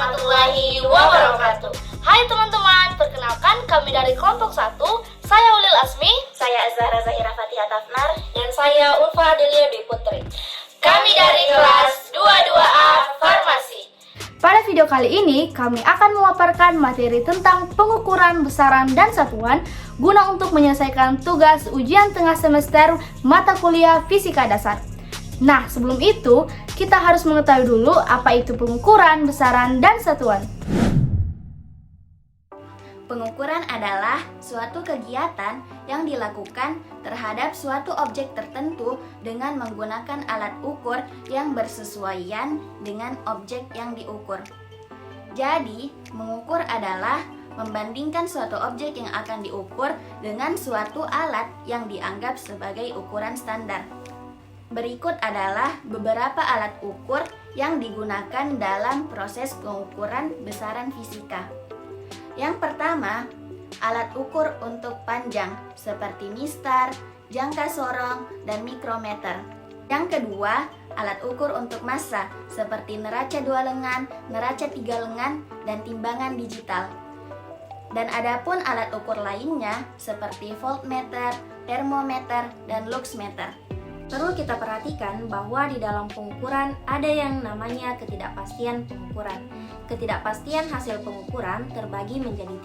warahmatullahi wabarakatuh. Hai teman-teman, perkenalkan kami dari kelompok 1. Saya Ulil Asmi, Saya Zahra Zahira Fatihah Tafnar, dan saya Ulfa Adelia Dwi Putri. Kami dari kelas 22A Farmasi. Pada video kali ini, kami akan memaparkan materi tentang pengukuran besaran dan satuan guna untuk menyelesaikan tugas ujian tengah semester mata kuliah Fisika Dasar. Nah, sebelum itu, kita harus mengetahui dulu apa itu pengukuran besaran dan satuan. pengukuran adalah suatu kegiatan yang dilakukan terhadap suatu objek tertentu dengan menggunakan alat ukur yang bersesuaian dengan objek yang diukur. Jadi, mengukur adalah membandingkan suatu objek yang akan diukur dengan suatu alat yang dianggap sebagai ukuran standar. Berikut adalah beberapa alat ukur yang digunakan dalam proses pengukuran besaran fisika. Yang pertama, alat ukur untuk panjang seperti mistar, jangka sorong, dan mikrometer. Yang kedua, alat ukur untuk massa seperti neraca 2 lengan, neraca 3 lengan, dan timbangan digital. Dan adapun alat ukur lainnya seperti voltmeter, termometer, dan luxmeter. Perlu kita perhatikan bahwa di dalam pengukuran ada yang namanya ketidakpastian pengukuran. Ketidakpastian hasil pengukuran terbagi menjadi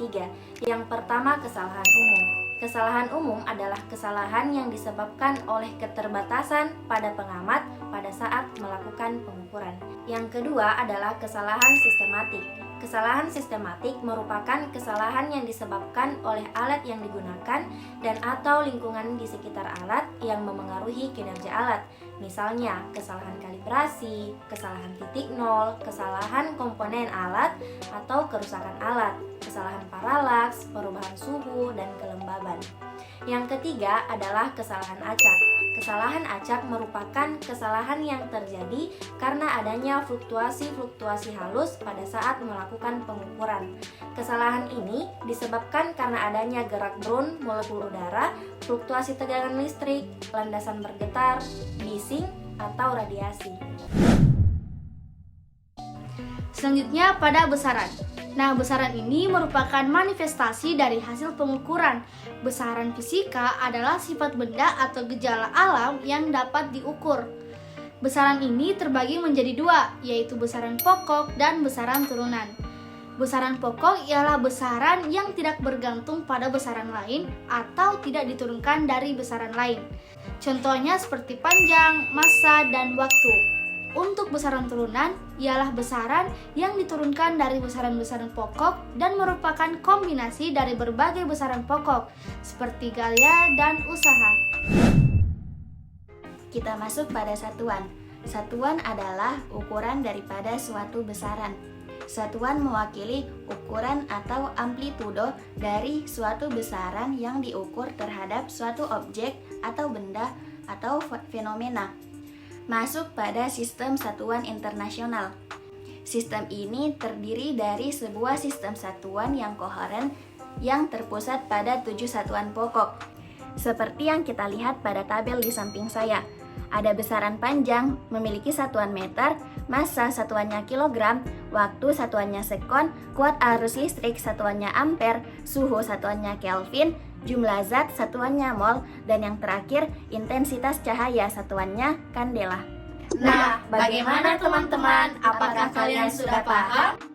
3. Yang pertama, kesalahan umum. Kesalahan umum adalah kesalahan yang disebabkan oleh keterbatasan pada pengamat pada saat melakukan pengukuran. Yang kedua adalah kesalahan sistematik. Kesalahan sistematik merupakan kesalahan yang disebabkan oleh alat yang digunakan dan atau lingkungan di sekitar alat yang memengaruhi kinerja alat. Misalnya, kesalahan kalibrasi, kesalahan titik nol, kesalahan komponen alat, atau kerusakan alat, kesalahan paralaks, perubahan suhu, dan kelembaban. Yang ketiga adalah kesalahan acak. Kesalahan acak merupakan kesalahan yang terjadi karena adanya fluktuasi-fluktuasi halus pada saat melakukan pengukuran. Kesalahan ini disebabkan karena adanya gerak drone molekul udara, fluktuasi tegangan listrik, landasan bergetar, bising, atau radiasi. Selanjutnya pada besaran. Nah, besaran ini merupakan manifestasi dari hasil pengukuran. Besaran fisika adalah sifat benda atau gejala alam yang dapat diukur. Besaran ini terbagi menjadi 2, yaitu besaran pokok dan besaran turunan. Besaran pokok ialah besaran yang tidak bergantung pada besaran lain atau tidak diturunkan dari besaran lain. Contohnya seperti panjang, massa, dan waktu. Untuk besaran turunan ialah besaran yang diturunkan dari besaran-besaran pokok dan merupakan kombinasi dari berbagai besaran pokok seperti gaya dan usaha. Kita masuk pada satuan. Satuan adalah ukuran daripada suatu besaran. Satuan mewakili ukuran atau amplitudo dari suatu besaran yang diukur terhadap suatu objek atau benda atau fenomena. Masuk pada sistem satuan internasional. Sistem ini terdiri dari sebuah sistem satuan yang koheren yang terpusat pada 7 satuan pokok. Seperti yang kita lihat pada tabel di samping saya. Ada besaran panjang memiliki satuan meter, massa satuannya kilogram, waktu satuannya sekon, kuat arus listrik satuannya ampere, suhu satuannya Kelvin, jumlah zat satuannya mol, dan yang terakhir intensitas cahaya satuannya kandela. Nah, bagaimana teman-teman? Apakah kalian sudah paham?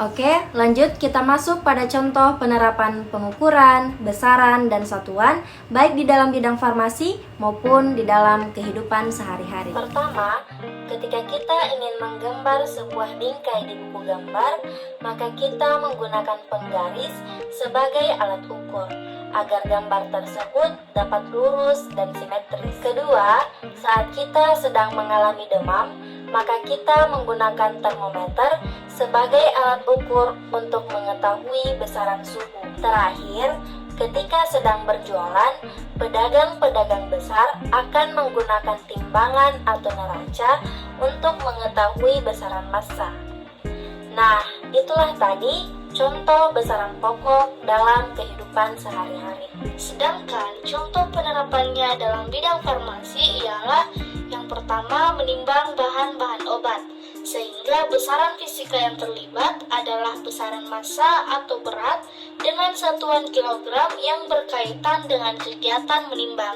Oke, lanjut kita masuk pada contoh penerapan pengukuran, besaran, dan satuan baik di dalam bidang farmasi maupun di dalam kehidupan sehari-hari. Pertama, ketika kita ingin menggambar sebuah bingkai di buku gambar, maka kita menggunakan penggaris sebagai alat ukur agar gambar tersebut dapat lurus dan simetris. Kedua, saat kita sedang mengalami demam, maka kita menggunakan termometer sebagai alat ukur untuk mengetahui besaran suhu. Terakhir, ketika sedang berjualan, pedagang-pedagang besar akan menggunakan timbangan atau neraca untuk mengetahui besaran massa. Nah, itulah tadi contoh besaran pokok dalam kehidupan sehari-hari. Sedangkan contoh penerapannya dalam bidang farmasi ialah yang pertama, menimbang bahan-bahan obat sehingga besaran fisika yang terlibat adalah besaran massa atau berat dengan satuan kilogram yang berkaitan dengan kegiatan menimbang.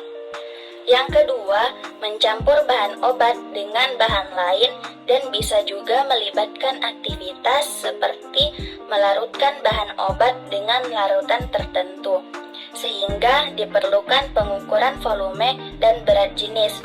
Yang kedua, mencampur bahan obat dengan bahan lain dan bisa juga melibatkan aktivitas seperti melarutkan bahan obat dengan larutan tertentu, sehingga diperlukan pengukuran volume dan berat jenis.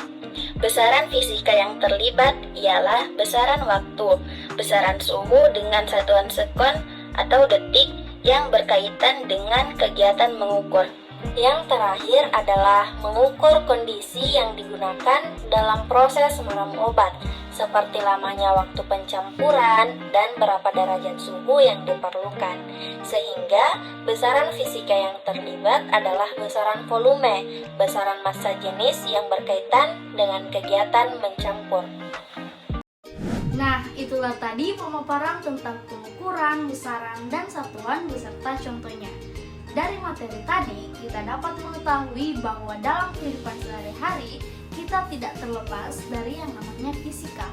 Besaran fisika yang terlibat ialah besaran waktu, besaran suhu dengan satuan sekon atau detik yang berkaitan dengan kegiatan mengukur. Yang terakhir adalah mengukur kondisi yang digunakan dalam proses meram obat, seperti lamanya waktu pencampuran dan berapa derajat suhu yang diperlukan. Sehingga besaran fisika yang terlibat adalah besaran volume, besaran massa jenis yang berkaitan dengan kegiatan mencampur. Nah, itulah tadi pemaparan tentang pengukuran, besaran, dan satuan beserta contohnya. Dari materi tadi, kita dapat mengetahui bahwa dalam kehidupan sehari-hari, kita tidak terlepas dari yang namanya fisika.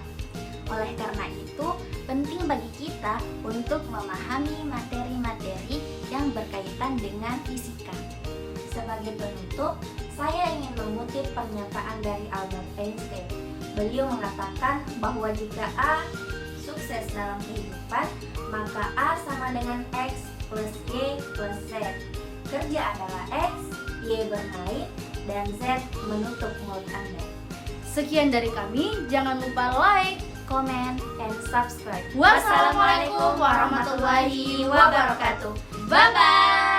Oleh karena itu, penting bagi kita untuk memahami materi-materi yang berkaitan dengan fisika. Sebagai penutup, saya ingin mengutip pernyataan dari Albert Einstein. Beliau mengatakan bahwa jika A sukses dalam kehidupan, maka A sama dengan X plus Y plus Z. Kerja adalah X, Y bermain, dan Z menutup mulut Anda. Sekian dari kami, jangan lupa like, Comment, and subscribe. Wassalamualaikum warahmatullahi wabarakatuh. Bye-bye.